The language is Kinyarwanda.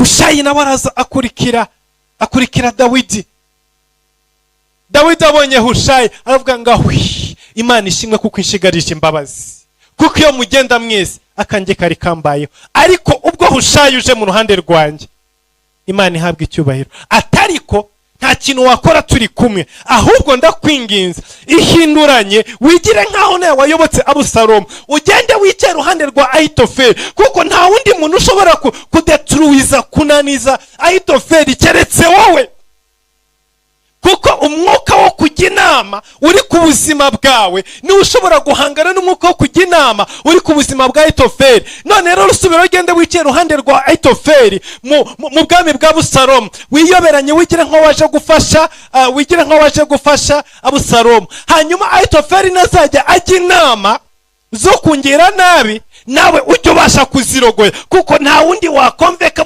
Hushayi nawe araza akurikira Dawidi. Dawidi abonye Hushayi aravuga ngo Imana ishimwe kuko inshigarije imbabazi, kuko iyo mugenda mwese akanjye kari kambayeho, ariko ubwo Hushayi uje mu ruhande rwanjye Imana ihabwa icyubahiro. Atariko nta kintu wakora turi kumwe, ahubwo ndakwinginze ihinduranye wigire nkaho nawe wayobotse Abusalomu, ugende wicaye ruhande rwa Ahitofeli, kuko nta wundi muntu ushobora kudetruiza kunaniza Ahitofeli keretse wowe, kuko umwuka wo kujya inama uri ku buzima bwawe ni ushobora guhangana n'umwuka wo kujya inama uri ku buzima bwa Ahitofeli. None rero rusubira ugende wicaye ruhande rwa Ahitofeli mu bwami bwa Abusalomu, wiyoberanye wigire nko waje gufasha Abusalomu, hanyuma Ahitofeli nazajya ajya inama zo kungira nabi, nawe ujye ubasha kuzirogoya, kuko nta wundi wakomveka